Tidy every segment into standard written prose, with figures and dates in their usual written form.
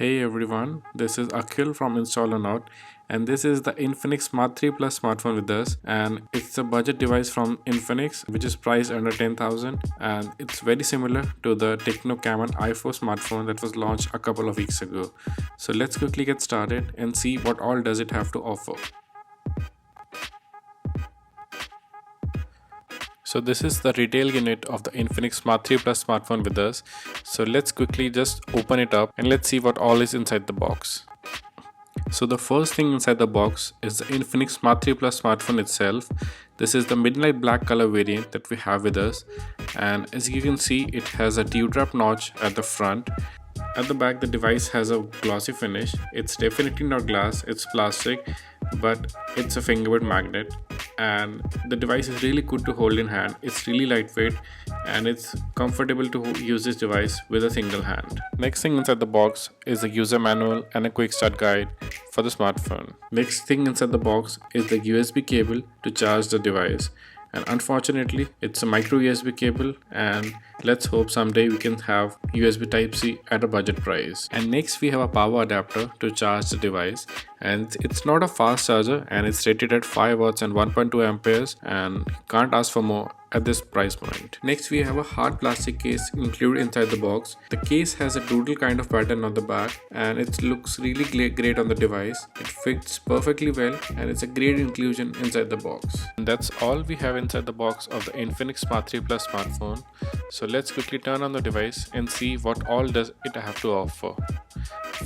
Hey everyone, this is Akhil from Install and this is the Infinix Smart 3 Plus smartphone with us, and it's a budget device from Infinix which is priced under 10,000, and it's very similar to the Tecno Camon i4 smartphone that was launched a couple of weeks ago. So let's quickly get started and see what all does it have to offer. So this is the retail unit of the Infinix Smart 3 Plus smartphone with us. So let's quickly just open it up and let's see what all is inside the box. So the first thing inside the box is the Infinix Smart 3 Plus smartphone itself. This is the midnight black color variant that we have with us, and as you can see it has a dewdrop notch at the front. At the back the device has a glossy finish. It's definitely not glass, it's plastic, but it's a fingerprint magnet, and the device is really good to hold in hand. It's really lightweight and it's comfortable to use this device with a single hand. Next thing inside the box is a user manual and a quick start guide for the smartphone. Next thing inside the box is the USB cable to charge the device, and unfortunately it's a micro USB cable, and let's hope someday we can have USB Type-C at a budget price. And next we have a power adapter to charge the device, and it's not a fast charger and it's rated at 5 watts and 1.2 amperes, and can't ask for more at this price point. Next we have a hard plastic case included inside the box. The case has a doodle kind of pattern on the back, and it looks really great on the device. It fits perfectly well and it's a great inclusion inside the box. And that's all we have inside the box of the Infinix Smart 3 Plus smartphone. So let's quickly turn on the device and see what all does it have to offer.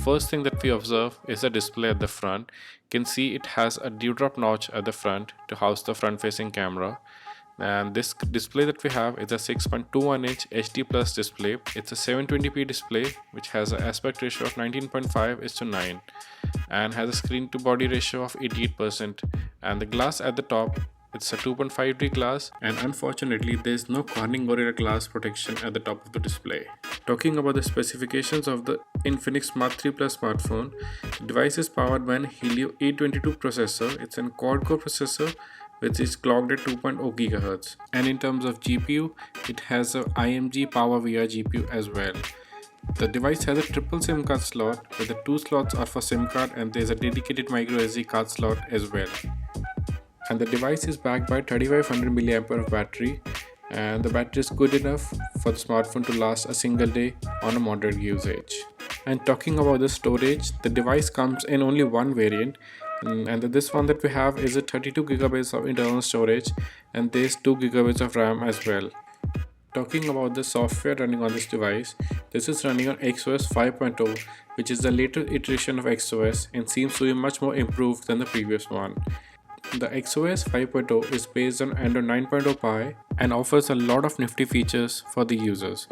First thing that we observe is the display at the front. You can see it has a dewdrop notch at the front to house the front facing camera. And this display that we have is a 6.21 inch HD plus display. It's a 720p display which has an aspect ratio of 19.5:9 and has a screen to body ratio of 88%, and the glass at the top, it's a 2.5D glass, and unfortunately there is no Corning Gorilla Glass protection at the top of the display. Talking about the specifications of the Infinix Smart 3 Plus smartphone, the device is powered by an Helio A22 processor. It's a quad-core processor which is clocked at 2.0 GHz. And in terms of GPU, it has a IMG PowerVR GPU as well. The device has a triple SIM card slot, where the 2 slots are for SIM card and there is a dedicated micro SD card slot as well. And the device is backed by 3500 mAh of battery, and the battery is good enough for the smartphone to last a single day on a moderate usage. And talking about the storage, the device comes in only one variant, and this one that we have is a 32 GB of internal storage, and there's 2 GB of RAM as well. Talking about the software running on this device, this is running on XOS 5.0, which is the latest iteration of XOS and seems to be much more improved than the previous one. The XOS 5.0 is based on Android 9.0 Pie and offers a lot of nifty features for the users.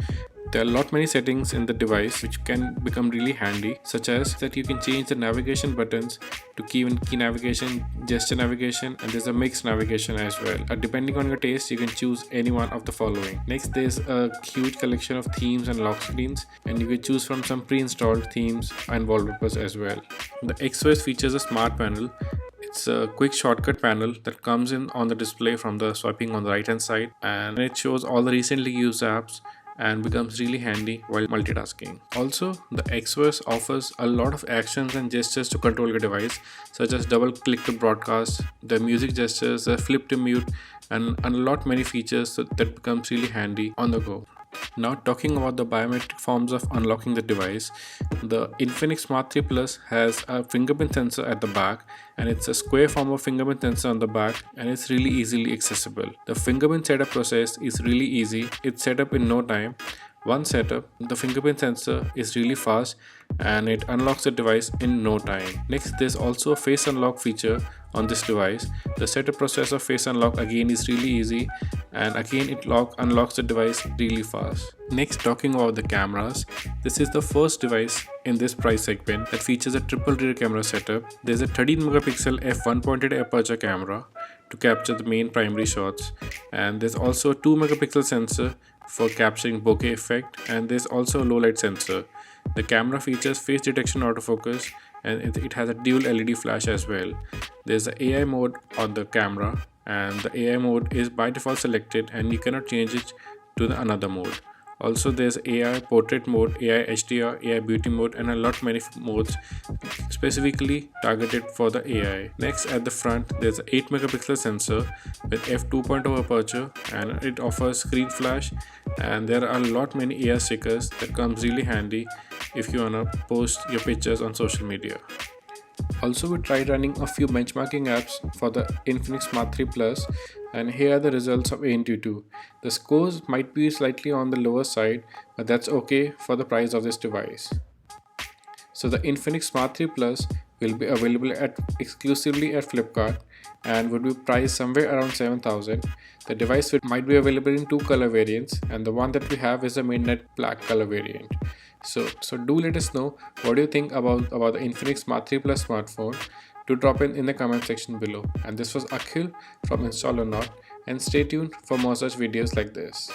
There are a lot many settings in the device which can become really handy, such as that you can change the navigation buttons to key navigation, gesture navigation, and there's a mixed navigation as well. Depending on your taste, you can choose any one of the following. Next, there's a huge collection of themes and lock screens, and you can choose from some pre-installed themes and wallpapers as well. The XOS features a smart panel. It's a quick shortcut panel that comes in on the display from the swiping on the right hand side, and it shows all the recently used apps and becomes really handy while multitasking. Also, the XOS offers a lot of actions and gestures to control your device, such as double click to broadcast, the music gestures, the flip to mute, and a lot many features that becomes really handy on the go. Now talking about the biometric forms of unlocking the device, the Infinix Smart 3 Plus has a fingerprint sensor at the back, and it's a square form of fingerprint sensor on the back, and it's really easily accessible. The fingerprint setup process is really easy. It's set up in no time. Once set up, the fingerprint sensor is really fast and it unlocks the device in no time. Next, there's also a face unlock feature on this device. The setup process of face unlock again is really easy, and again it unlocks the device really fast. Next, talking about the cameras, this is the first device in this price segment that features a triple rear camera setup. There's a 13 megapixel f1.8 aperture camera to capture the main primary shots, and there's also a 2 megapixel sensor for capturing bokeh effect, and there's also a low light sensor. The camera features face detection autofocus, and it has a dual LED flash as well. There's the AI mode on the camera, and the AI mode is by default selected and you cannot change it to the another mode. Also, there's AI portrait mode, AI HDR, AI beauty mode, and a lot many modes specifically targeted for the AI. Next, at the front, there's an 8 megapixel sensor with f2.0 aperture, and it offers screen flash. And there are a lot many AI stickers that comes really handy if you wanna post your pictures on social media. Also, we tried running a few benchmarking apps for the Infinix Smart 3 Plus, and here are the results of ANTU2. The scores might be slightly on the lower side, but that's okay for the price of this device. So the Infinix Smart 3 Plus will be available exclusively at Flipkart and would be priced somewhere around 7,000. The device might be available in two color variants, and the one that we have is a midnight black color variant. So do let us know what do you think about the Infinix Smart 3 Plus smartphone. Do drop in the comment section below. And this was Akhil from Install or Not, and stay tuned for more such videos like this.